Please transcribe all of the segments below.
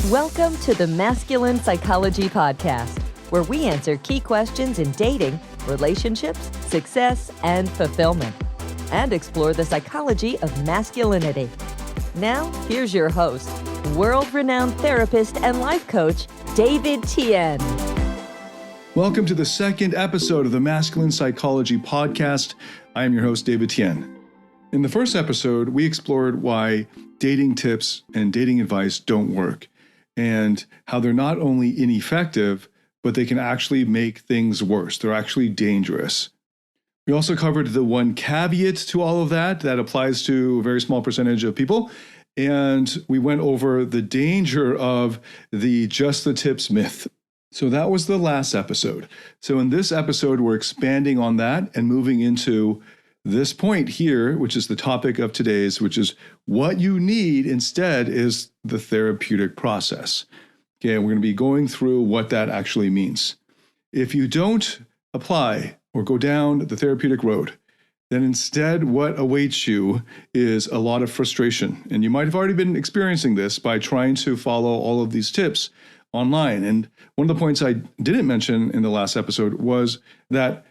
Welcome to the Masculine Psychology Podcast, where we answer key questions in dating, relationships, success, and fulfillment, and explore the psychology of masculinity. Now, here's your host, world-renowned therapist and life coach, David Tien. Welcome to the second episode of the Masculine Psychology Podcast. I am your host, David Tien. In the first episode, we explored why dating tips and dating advice don't work, and how they're not only ineffective, but they can actually make things worse. They're actually dangerous. We also covered the one caveat to all of that applies to a very small percentage of people. And we went over the danger of the just the tips myth. So that was the last episode. So in this episode, we're expanding on that and moving into this point here, which is the topic of today's, which is what you need instead is the therapeutic process. Okay, we're going to be going through what that actually means. If you don't apply or go down the therapeutic road, then instead what awaits you is a lot of frustration. And you might have already been experiencing this by trying to follow all of these tips online. And one of the points I didn't mention in the last episode was that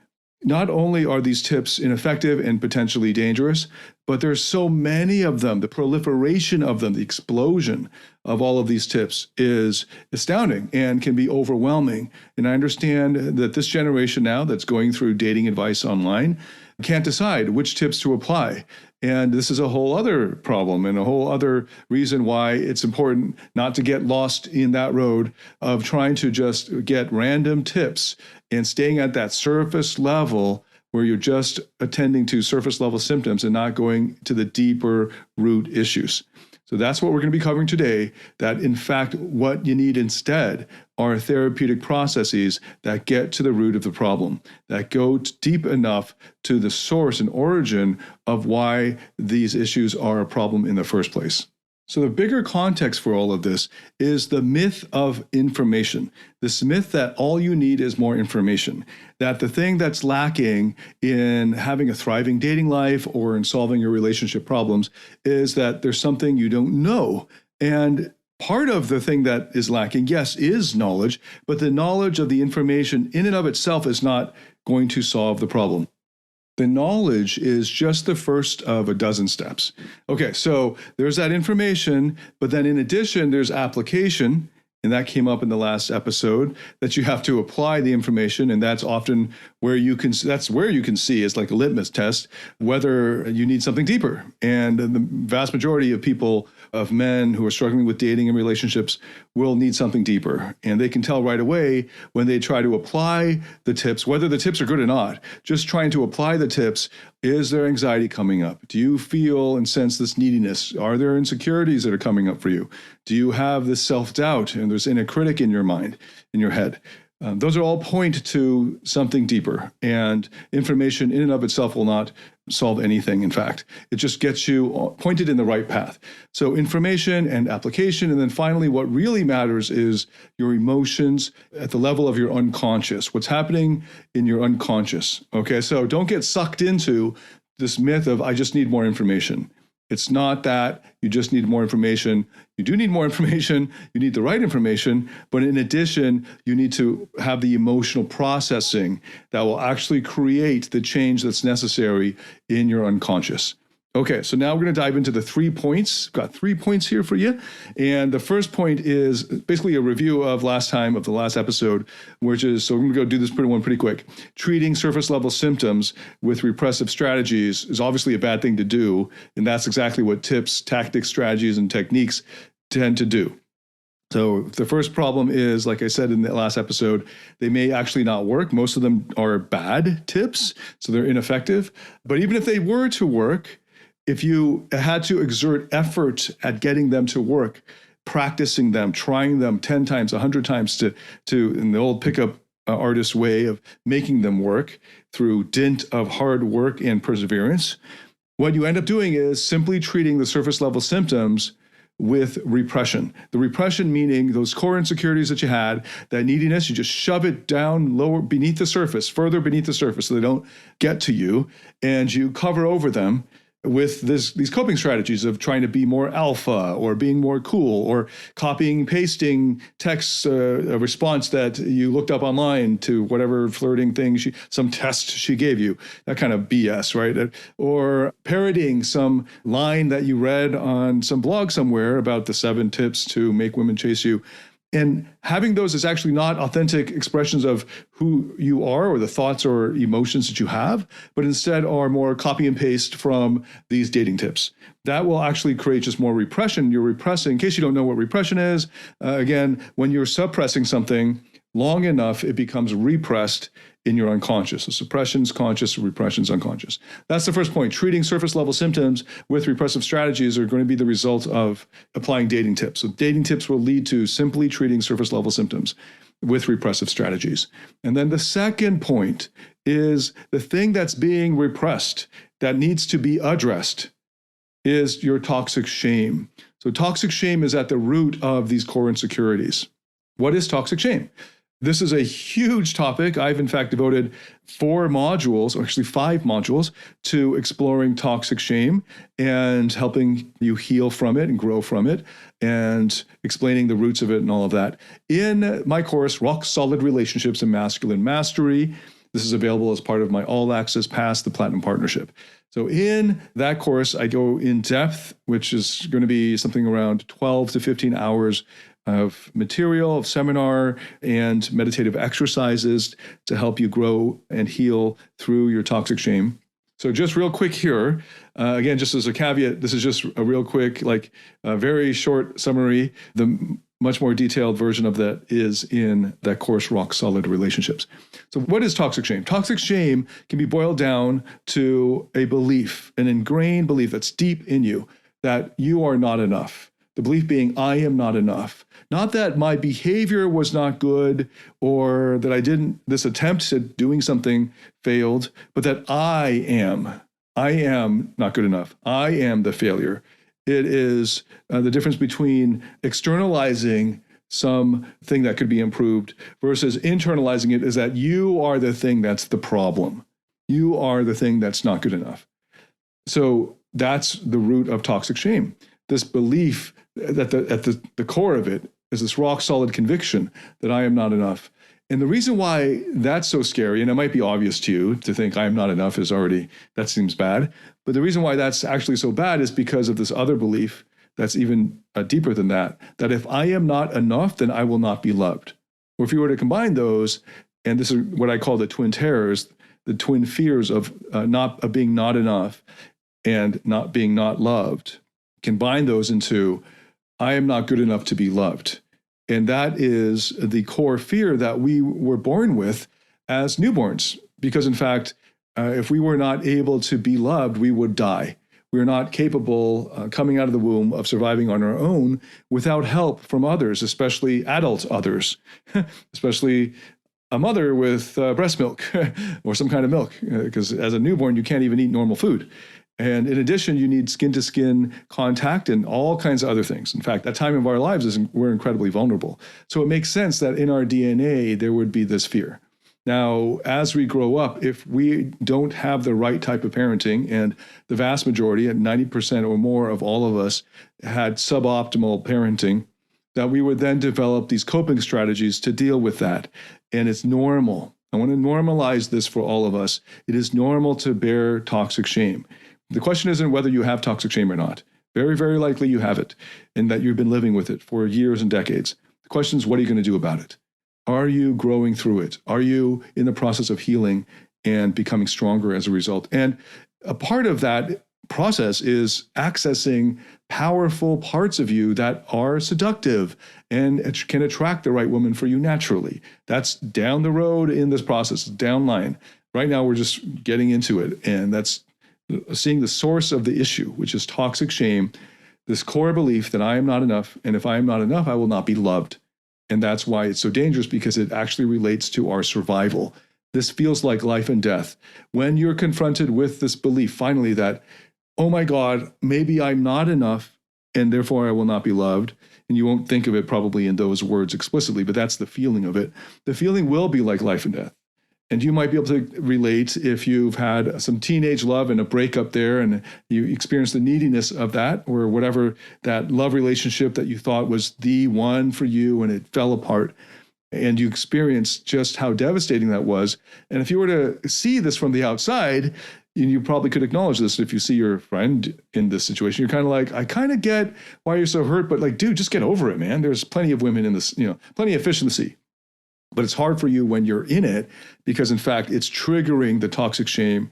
not only are these tips ineffective and potentially dangerous, but there's so many of them. The proliferation of them, the explosion of all of these tips is astounding and can be overwhelming. And I understand that this generation now that's going through dating advice online can't decide which tips to apply. And this is a whole other problem and a whole other reason why it's important not to get lost in that road of trying to just get random tips and staying at that surface level where you're just attending to surface level symptoms and not going to the deeper root issues. So that's what we're going to be covering today, that in fact, what you need instead are therapeutic processes that get to the root of the problem, that go deep enough to the source and origin of why these issues are a problem in the first place. So the bigger context for all of this is the myth of information. This myth that all you need is more information, that the thing that's lacking in having a thriving dating life or in solving your relationship problems is that there's something you don't know. And part of the thing that is lacking, yes, is knowledge, but the knowledge of the information in and of itself is not going to solve the problem. The knowledge is just the first of a dozen steps. Okay, so there's that information, but then in addition, there's application, and that came up in the last episode, that you have to apply the information, and that's often where you can see, it's like a litmus test, whether you need something deeper. And the vast majority of people, of men who are struggling with dating and relationships, will need something deeper. And they can tell right away when they try to apply the tips, whether the tips are good or not, just trying to apply the tips, is there anxiety coming up? Do you feel and sense this neediness? Are there insecurities that are coming up for you? Do you have this self-doubt and there's inner critic in your mind, in your head? Those are all point to something deeper, and information in and of itself will not solve anything. In fact, it just gets you pointed in the right path. So information and application. And then finally, what really matters is your emotions at the level of your unconscious, what's happening in your unconscious. Okay, so don't get sucked into this myth of I just need more information. It's not that you just need more information. You do need more information. You need the right information. But in addition, you need to have the emotional processing that will actually create the change that's necessary in your unconscious. Okay, so now we're going to dive into the 3 points. Got 3 points here for you. And the first point is basically a review of the last episode, which is, so we're going to go do this pretty quick. Treating surface level symptoms with repressive strategies is obviously a bad thing to do. And that's exactly what tips, tactics, strategies, and techniques tend to do. So the first problem is, like I said in the last episode, they may actually not work. Most of them are bad tips, so they're ineffective. But even if they were to work, if you had to exert effort at getting them to work, practicing them, trying them 10 times, 100 times to in the old pickup artist way of making them work through dint of hard work and perseverance, what you end up doing is simply treating the surface level symptoms with repression. The repression meaning those core insecurities that you had, that neediness, you just shove it down lower beneath the surface, further beneath the surface so they don't get to you, and you cover over them. with these coping strategies of trying to be more alpha or being more cool or copying, pasting texts, a response that you looked up online to whatever flirting thing, some test she gave you, that kind of BS, right? Or parodying some line that you read on some blog somewhere about the 7 tips to make women chase you. And having those is actually not authentic expressions of who you are or the thoughts or emotions that you have, but instead are more copy and paste from these dating tips. That will actually create just more repression. You're repressing, in case you don't know what repression is, again, when you're suppressing something long enough, it becomes repressed in your unconscious. So suppression's conscious, repression's unconscious. That's the first point. Treating surface level symptoms with repressive strategies are going to be the result of applying dating tips. So dating tips will lead to simply treating surface level symptoms with repressive strategies. And then the second point is the thing that's being repressed that needs to be addressed is your toxic shame. So toxic shame is at the root of these core insecurities. What is toxic shame? This is a huge topic. I've in fact devoted 4 modules, or actually 5 modules, to exploring toxic shame and helping you heal from it and grow from it and explaining the roots of it and all of that in my course, Rock Solid Relationships and Masculine Mastery. This is available as part of my All Access Pass, the Platinum Partnership. So in that course, I go in depth, which is going to be something around 12 to 15 hours of material, of seminar, and meditative exercises to help you grow and heal through your toxic shame. So just real quick here, again, just as a caveat, this is just a real quick, like a very short summary. The much more detailed version of that is in that course, Rock Solid Relationships. So what is toxic shame? Toxic shame can be boiled down to a belief, an ingrained belief that's deep in you that you are not enough. The belief being, I am not enough. Not that my behavior was not good or that this attempt at doing something failed, but that I am not good enough. I am the failure. It is the difference between externalizing something that could be improved versus internalizing it is that you are the thing that's the problem. You are the thing that's not good enough. So that's the root of toxic shame. This belief that at the core of it is this rock solid conviction that I am not enough. And the reason why that's so scary, and it might be obvious to you to think I am not enough that seems bad. But the reason why that's actually so bad is because of this other belief that's even deeper than that if I am not enough, then I will not be loved. Or if you were to combine those, and this is what I call the twin terrors, the twin fears of being not enough and not being not loved, combine those into I am not good enough to be loved. And that is the core fear that we were born with as newborns. Because in fact, if we were not able to be loved, we would die. We're not capable coming out of the womb of surviving on our own without help from others, especially adult others, especially a mother with breast milk or some kind of milk, because as a newborn, you can't even eat normal food. And in addition, you need skin-to-skin contact and all kinds of other things. In fact, that time of our lives we're incredibly vulnerable. So it makes sense that in our DNA, there would be this fear. Now, as we grow up, if we don't have the right type of parenting, and the vast majority, at 90% or more of all of us, had suboptimal parenting, that we would then develop these coping strategies to deal with that. And it's normal. I want to normalize this for all of us. It is normal to bear toxic shame. The question isn't whether you have toxic shame or not. Very, very likely you have it, and that you've been living with it for years and decades. The question is, what are you going to do about it? Are you growing through it? Are you in the process of healing and becoming stronger as a result? And a part of that process is accessing powerful parts of you that are seductive and can attract the right woman for you naturally. That's down the road in this process, downline. Right now, we're just getting into it, and that's seeing the source of the issue, which is toxic shame, this core belief that I am not enough, and if I am not enough, I will not be loved. And that's why it's so dangerous, because it actually relates to our survival. This feels like life and death. When you're confronted with this belief, finally, that, oh my God, maybe I'm not enough, and therefore I will not be loved. And you won't think of it probably in those words explicitly, but that's the feeling of it. The feeling will be like life and death. And you might be able to relate if you've had some teenage love and a breakup there and you experience the neediness of that, or whatever, that love relationship that you thought was the one for you and it fell apart. And you experience just how devastating that was. And if you were to see this from the outside, you probably could acknowledge this. If you see your friend in this situation, you're kind of like, I kind of get why you're so hurt, but like, dude, just get over it, man. There's plenty of women in this, plenty of fish in the sea. But it's hard for you when you're in it because, in fact, it's triggering the toxic shame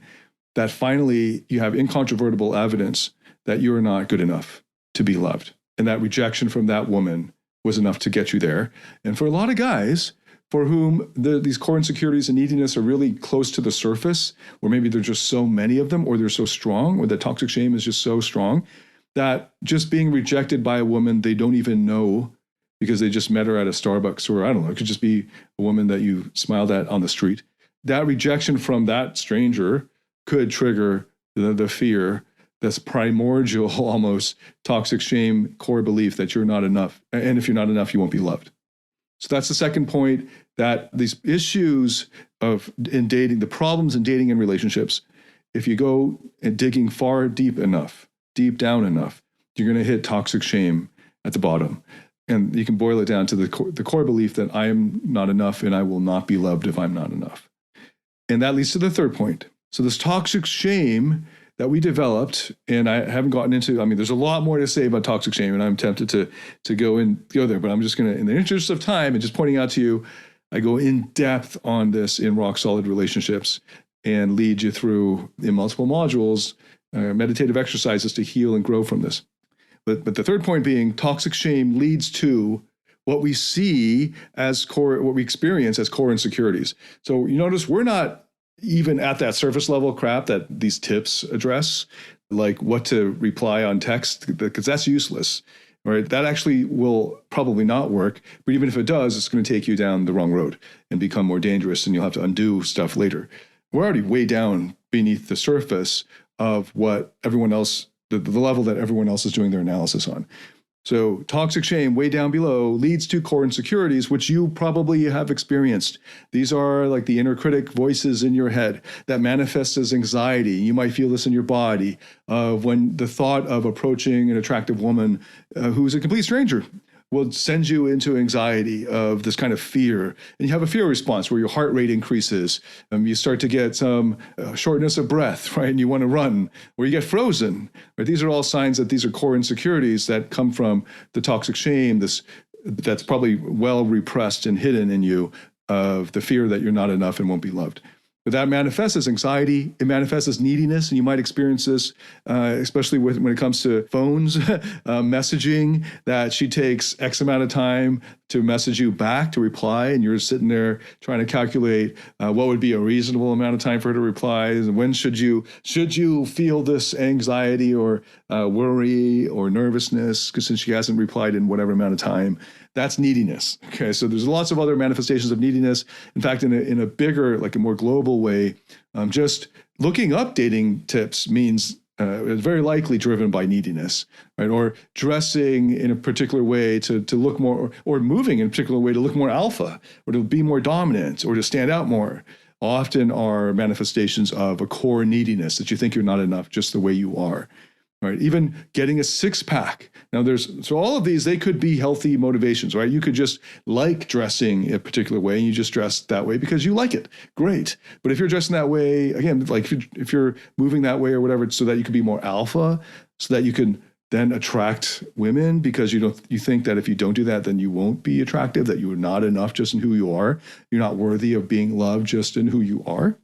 that finally you have incontrovertible evidence that you're not good enough to be loved. And that rejection from that woman was enough to get you there. And for a lot of guys for whom these core insecurities and neediness are really close to the surface, or maybe there's just so many of them, or they're so strong, or the toxic shame is just so strong that just being rejected by a woman they don't even know because they just met her at a Starbucks, or I don't know, it could just be a woman that you smiled at on the street. That rejection from that stranger could trigger the fear, this primordial, almost toxic shame core belief that you're not enough. And if you're not enough, you won't be loved. So that's the second point, that these issues in dating, the problems in dating and relationships, if you go and digging far deep down enough, you're going to hit toxic shame at the bottom. And you can boil it down to the core belief that I am not enough and I will not be loved if I'm not enough. And that leads to the third point. So this toxic shame that we developed, and I haven't gotten into, there's a lot more to say about toxic shame, and I'm tempted to go there, but I'm just going to, in the interest of time and just pointing out to you, I go in depth on this in Rock Solid Relationships and lead you through, in multiple modules, meditative exercises to heal and grow from this. But the third point being, toxic shame leads to what we see as core, what we experience as core insecurities. So you notice we're not even at that surface level crap that these tips address, like what to reply on text, because that's useless, right? That actually will probably not work. But even if it does, it's going to take you down the wrong road and become more dangerous, and you'll have to undo stuff later. We're already way down beneath the surface of what everyone else, the level that everyone else is doing their analysis on. So toxic shame way down below leads to core insecurities, which you probably have experienced. These are like the inner critic voices in your head that manifest as anxiety. You might feel this in your body when the thought of approaching an attractive woman who's a complete stranger will send you into anxiety of this kind of fear. And you have a fear response where your heart rate increases. You start to get some shortness of breath, right? And you want to run, or you get frozen. Right? These are all signs that these are core insecurities that come from the toxic shame, that's probably well repressed and hidden in you, of the fear that you're not enough and won't be loved. But that manifests as anxiety. It manifests as neediness, and you might experience this, especially when it comes to phones, messaging, that she takes X amount of time to message you back, to reply, and you're sitting there trying to calculate what would be a reasonable amount of time for her to reply, and when should you feel this anxiety or worry or nervousness, because since she hasn't replied in whatever amount of time. That's neediness. Okay, so there's lots of other manifestations of neediness. In fact, in a bigger, like a more global way, just looking up dating tips means it's very likely driven by neediness, right? Or dressing in a particular way to look more, or moving in a particular way to look more alpha, or to be more dominant, or to stand out more, often are manifestations of a core neediness that you think you're not enough just the way you are. Right, even getting a six-pack. Now, so all of these, they could be healthy motivations, right? You could just like dressing a particular way, and you just dress that way because you like it. Great. But if you're dressing that way, again, like if you're moving that way or whatever, so that you can be more alpha, so that you can then attract women, because you think that if you don't do that, then you won't be attractive, that you are not enough just in who you are. You're not worthy of being loved just in who you are.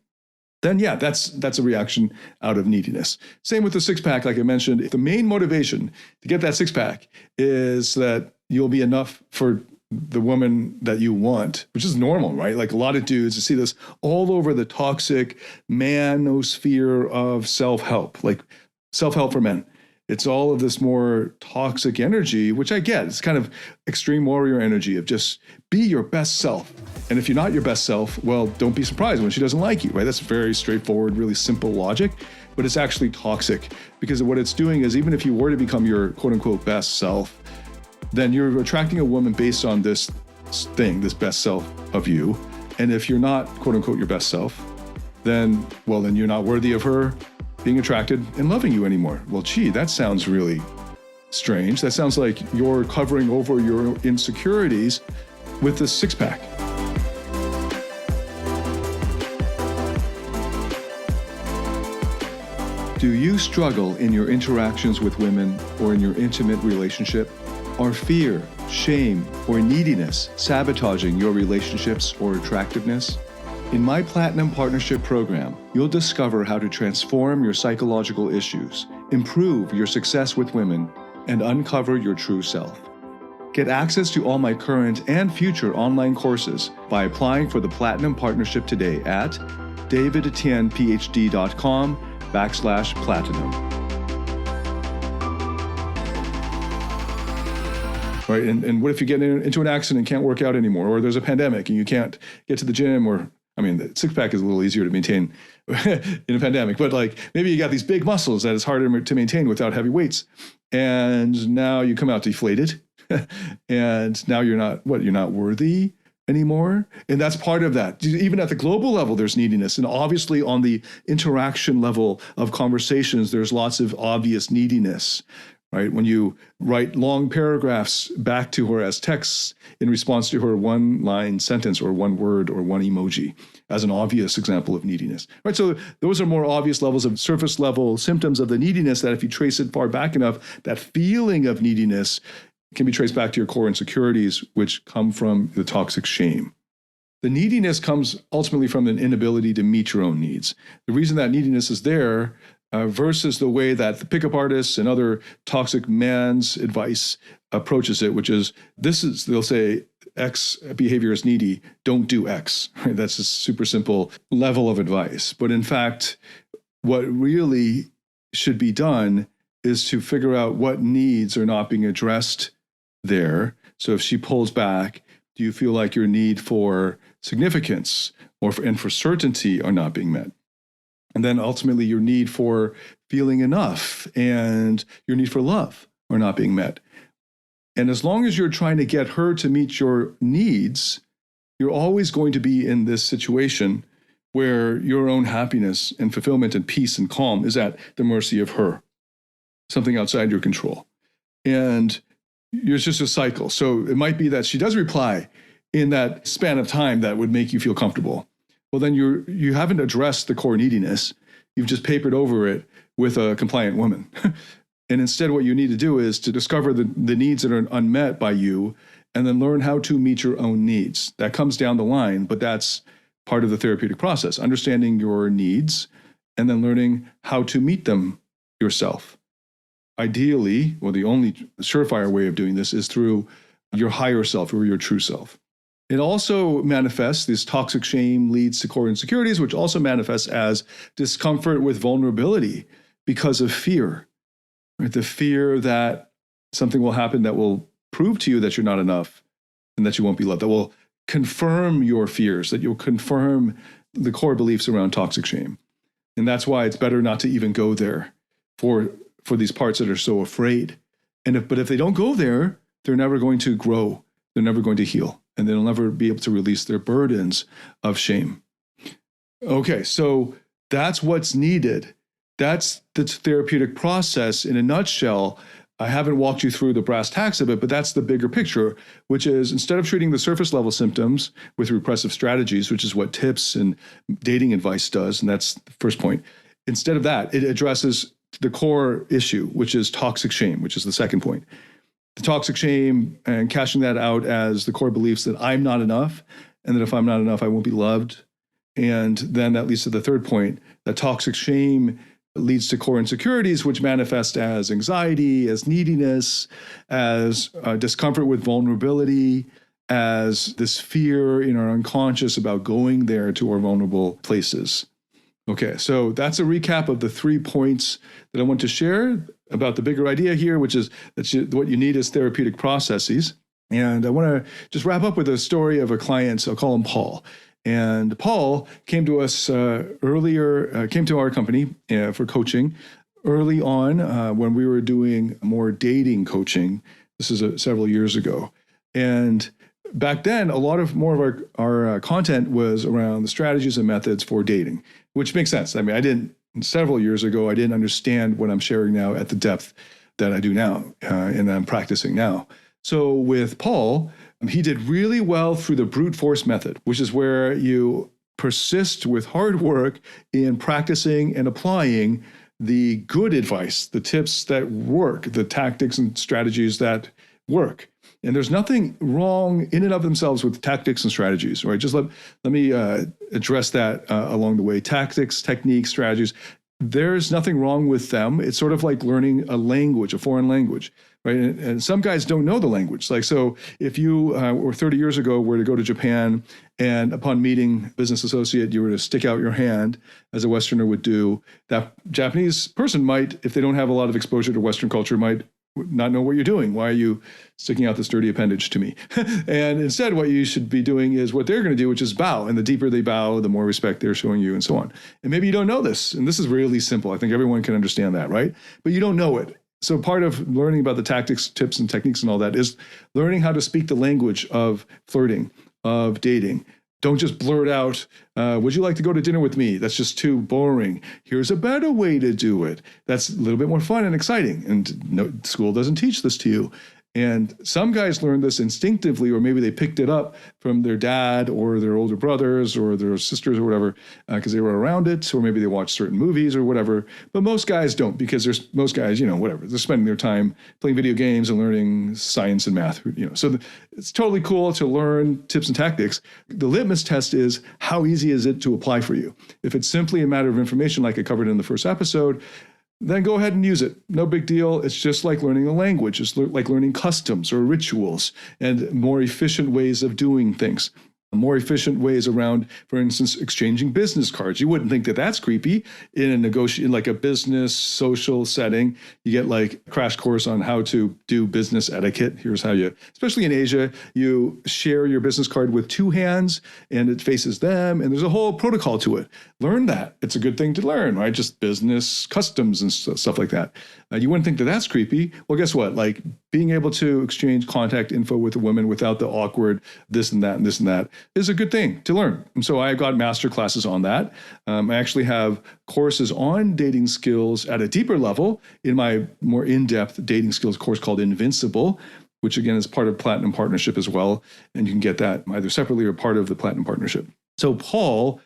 Then yeah, that's a reaction out of neediness. Same with the six-pack, like I mentioned. If the main motivation to get that six-pack is that you'll be enough for the woman that you want, which is normal, right? Like a lot of dudes, you see this all over the toxic manosphere of self-help, like self-help for men. It's all of this more toxic energy, which I get. It's kind of extreme warrior energy of just be your best self. And if you're not your best self, well, don't be surprised when she doesn't like you, right? That's very straightforward, really simple logic, but it's actually toxic, because what it's doing is, even if you were to become your quote unquote best self, then you're attracting a woman based on this thing, this best self of you. And if you're not, quote unquote, your best self, then you're not worthy of her being attracted and loving you anymore. Well, gee, that sounds really strange. That sounds like you're covering over your insecurities with the six-pack. Do you struggle in your interactions with women or in your intimate relationship? Are fear, shame, or neediness sabotaging your relationships or attractiveness? In my Platinum Partnership Program, you'll discover how to transform your psychological issues, improve your success with women, and uncover your true self. Get access to all my current and future online courses by applying for the Platinum Partnership today at davidetiennephd.com/platinum. Right, and what if you get into an accident and can't work out anymore, or there's a pandemic and you can't get to the gym, or, I mean, the six-pack is a little easier to maintain in a pandemic, but like maybe you got these big muscles that it's harder to maintain without heavy weights, and now you come out deflated, and now you're not worthy anymore. And that's part of that. Even at the global level, there's neediness. And obviously on the interaction level of conversations, there's lots of obvious neediness, right? When you write long paragraphs back to her as texts in response to her one-line sentence or one word or one emoji as an obvious example of neediness, right? So those are more obvious levels of surface level symptoms of the neediness that if you trace it far back enough, that feeling of neediness can be traced back to your core insecurities, which come from the toxic shame. The neediness comes ultimately from an inability to meet your own needs. The reason that neediness is there versus the way that the pickup artists and other toxic man's advice approaches it, which is, they'll say, X behavior is needy, don't do X. Right? That's a super simple level of advice. But in fact, what really should be done is to figure out what needs are not being addressed there. So if she pulls back, do you feel like your need for significance and for certainty are not being met? And then ultimately your need for feeling enough and your need for love are not being met. And as long as you're trying to get her to meet your needs, you're always going to be in this situation where your own happiness and fulfillment and peace and calm is at the mercy of her, something outside your control. And it's just a cycle. So it might be that she does reply in that span of time that would make you feel comfortable. Well, then you haven't addressed the core neediness. You've just papered over it with a compliant woman. And instead, what you need to do is to discover the needs that are unmet by you and then learn how to meet your own needs. That comes down the line, but that's part of the therapeutic process, understanding your needs and then learning how to meet them yourself. Ideally, the only surefire way of doing this is through your higher self or your true self. It also manifests, this toxic shame leads to core insecurities, which also manifests as discomfort with vulnerability because of fear. Right? The fear that something will happen that will prove to you that you're not enough and that you won't be loved, that will confirm your fears, that you'll confirm the core beliefs around toxic shame. And that's why it's better not to even go there for these parts that are so afraid. But if they don't go there, they're never going to grow. They're never going to heal. And they'll never be able to release their burdens of shame. Okay, so that's what's needed. That's the therapeutic process in a nutshell. I haven't walked you through the brass tacks of it, but that's the bigger picture, which is instead of treating the surface level symptoms with repressive strategies, which is what tips and dating advice does, and that's the first point, instead of that, it addresses the core issue, which is toxic shame, which is the second point. The toxic shame and cashing that out as the core beliefs that I'm not enough, and that if I'm not enough, I won't be loved. And then that leads to the third point, that toxic shame leads to core insecurities, which manifest as anxiety, as neediness, as discomfort with vulnerability, as this fear in our unconscious about going there to our vulnerable places. Okay, so that's a recap of the 3 points that I want to share about the bigger idea here, which is that what you need is therapeutic processes. And I want to just wrap up with a story of a client. I'll call him Paul. And Paul came to us came to our company for coaching early on when we were doing more dating coaching. This is several years ago. And back then, a lot of more of our content was around the strategies and methods for dating, which makes sense. I mean, several years ago, I didn't understand what I'm sharing now at the depth that I do now, and I'm practicing now. So with Paul, he did really well through the brute force method, which is where you persist with hard work in practicing and applying the good advice, the tips that work, the tactics and strategies that work. And there's nothing wrong in and of themselves with tactics and strategies, right? Just let me address that along the way. Tactics, techniques, strategies, there's nothing wrong with them. It's sort of like learning a language, a foreign language, right? And some guys don't know the language. Like, so if you or 30 years ago were to go to Japan and upon meeting a business associate, you were to stick out your hand as a Westerner would do, that Japanese person might, if they don't have a lot of exposure to Western culture, might not know what you're doing. Why are you sticking out this dirty appendage to me? And instead, what you should be doing is what they're going to do, which is bow. And the deeper they bow, the more respect they're showing you and so on. And maybe you don't know this. And this is really simple. I think everyone can understand that, right? But you don't know it. So part of learning about the tactics, tips, and techniques and all that is learning how to speak the language of flirting, of dating. Don't just blurt out, would you like to go to dinner with me? That's just too boring. Here's a better way to do it. That's a little bit more fun and exciting. And no, school doesn't teach this to you. And some guys learn this instinctively, or maybe they picked it up from their dad or their older brothers or their sisters or whatever, because they were around it, or maybe they watched certain movies or whatever. But most guys don't, because most guys, whatever, they're spending their time playing video games and learning science and math, So it's totally cool to learn tips and tactics. The litmus test is how easy is it to apply for you? If it's simply a matter of information, like I covered in the first episode, then go ahead and use it. No big deal. It's just like learning a language. It's like learning customs or rituals and more efficient ways of doing things. More efficient ways around, for instance, exchanging business cards. You wouldn't think that that's creepy in in like a business social setting. You get like a crash course on how to do business etiquette. Here's how you, especially in Asia, you share your business card with two hands and it faces them. And there's a whole protocol to it. Learn that. It's a good thing to learn, right? Just business customs and stuff like that. You wouldn't think that that's creepy. Well, guess what? Like being able to exchange contact info with a woman without the awkward this and that and this and that is a good thing to learn. And so I got master classes on that. I actually have courses on dating skills at a deeper level in my more in-depth dating skills course called Invincible, which again is part of Platinum Partnership as well. And you can get that either separately or part of the Platinum Partnership. So Paul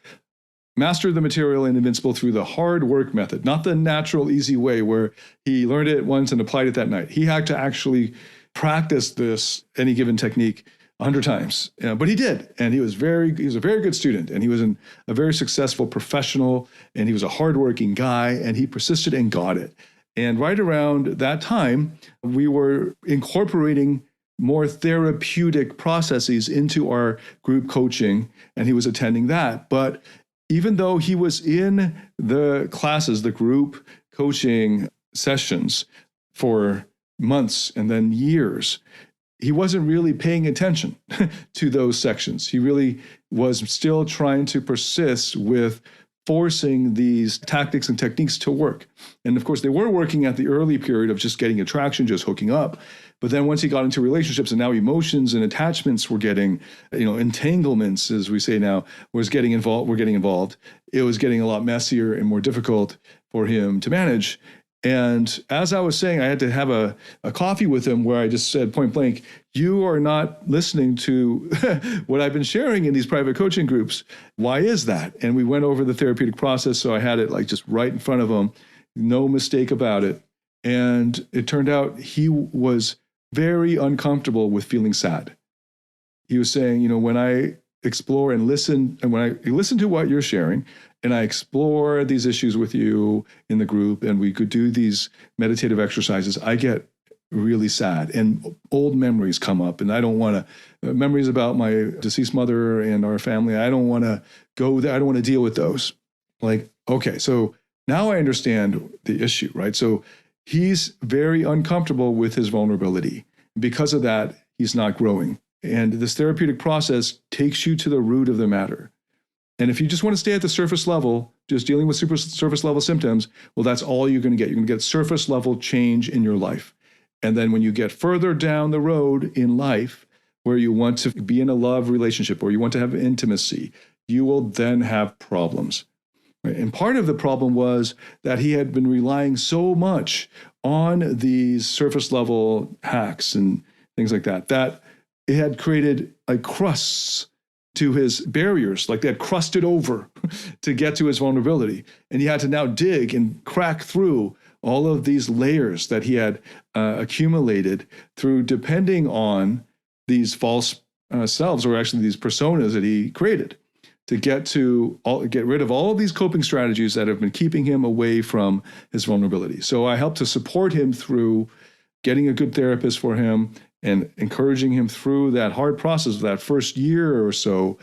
mastered the material in Invincible through the hard work method, not the natural, easy way where he learned it once and applied it that night. He had to actually practice this, any given technique, 100 times. But he did. And he was a very good student. And he was a very successful professional. And he was a hardworking guy. And he persisted and got it. And right around that time, we were incorporating more therapeutic processes into our group coaching. And he was attending that. But even though he was in the classes, the group coaching sessions for months and then years, he wasn't really paying attention to those sections. He really was still trying to persist with forcing these tactics and techniques to work. And of course, they were working at the early period of just getting attraction, just hooking up. But then once he got into relationships and now emotions and attachments were getting, entanglements, as we say now, were getting involved. It was getting a lot messier and more difficult for him to manage. And as I was saying, I had to have a coffee with him where I just said point blank, you are not listening to what I've been sharing in these private coaching groups. Why is that? And we went over the therapeutic process. So I had it like just right in front of him, no mistake about it. And it turned out he was very uncomfortable with feeling sad. He was saying, when I explore and listen, and when I listen to what you're sharing, and I explore these issues with you in the group, and we could do these meditative exercises, I get really sad and old memories come up, and I don't want to, memories about my deceased mother and our family, I don't want to go there. I don't want to deal with those. Like, okay, so now I understand the issue, right? So he's very uncomfortable with his vulnerability. Because of that, he's not growing. And this therapeutic process takes you to the root of the matter. And if you just want to stay at the surface level, just dealing with surface level symptoms, well, that's all you're going to get. You're going to get surface level change in your life. And then when you get further down the road in life, where you want to be in a love relationship or you want to have intimacy, you will then have problems. Right? And part of the problem was that he had been relying so much on these surface level hacks and things like that, that it had created like crusts to his barriers, like they had crusted over to get to his vulnerability. And he had to now dig and crack through all of these layers that he had accumulated through depending on these false selves, or actually these personas that he created, to get rid of all of these coping strategies that have been keeping him away from his vulnerability. So I helped to support him through getting a good therapist for him and encouraging him through that hard process of that first year or so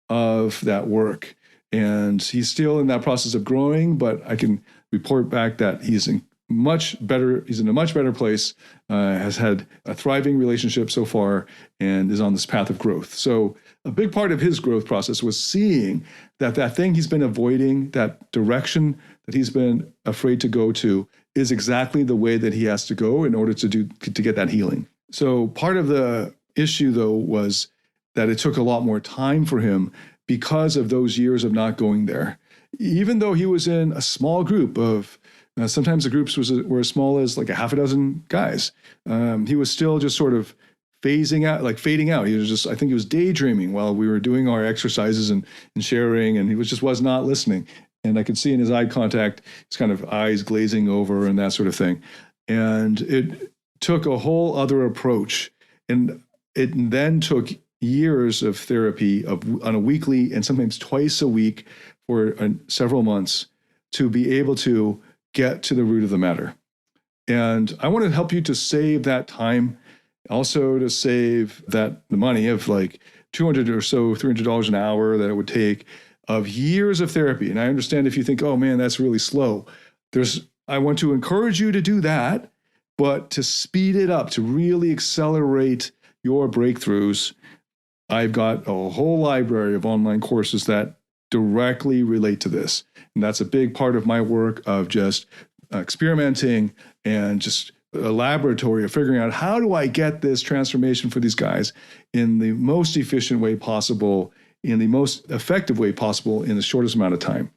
of that work. And he's still in that process of growing, but I can report back that he's in a much better place, has had a thriving relationship so far, and is on this path of growth. So a big part of his growth process was seeing that thing he's been avoiding, that direction that he's been afraid to go to, is exactly the way that he has to go in order to get that healing. So part of the issue, though, was that it took a lot more time for him because of those years of not going there. Even though he was in a small group of, sometimes the groups were as small as like a half a dozen guys, he was still just sort of fading out. He was just, I think he was daydreaming while we were doing our exercises and sharing, and he was not listening. And I could see in his eye contact, his kind of eyes glazing over and that sort of thing. And it took a whole other approach. And it then took years of therapy on a weekly and sometimes twice a week for several months to be able to get to the root of the matter. And I want to help you to save that time, also to save the money of like $200 or so, $300 an hour that it would take of years of therapy. And I understand if you think, oh man, that's really slow. I want to encourage you to do that, but to speed it up, to really accelerate your breakthroughs, I've got a whole library of online courses that directly relate to this. And that's a big part of my work of just experimenting and just a laboratory of figuring out, how do I get this transformation for these guys in the most efficient way possible, in the most effective way possible, in the shortest amount of time.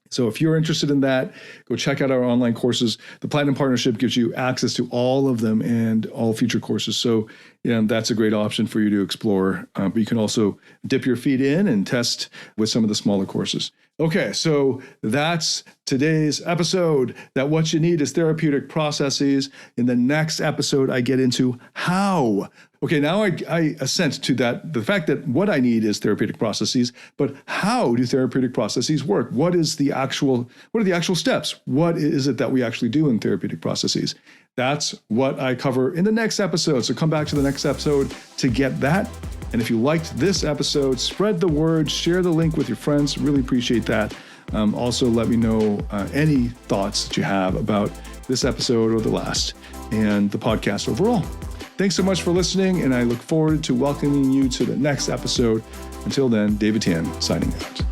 So if you're interested in that, go check out our online courses. The Platinum Partnership gives you access to all of them and all future courses. So that's a great option for you to explore. But you can also dip your feet in and test with some of the smaller courses. Okay, so that's today's episode, that what you need is therapeutic processes. In the next episode, I get into how. Okay, now I assent to the fact that what I need is therapeutic processes, but how do therapeutic processes work? What are the actual steps? What is it that we actually do in therapeutic processes? That's what I cover in the next episode. So come back to the next episode to get that. And if you liked this episode, spread the word, share the link with your friends. Really appreciate that. Also, let me know any thoughts that you have about this episode or the last, and the podcast overall. Thanks so much for listening, and I look forward to welcoming you to the next episode. Until then, David Tian signing out.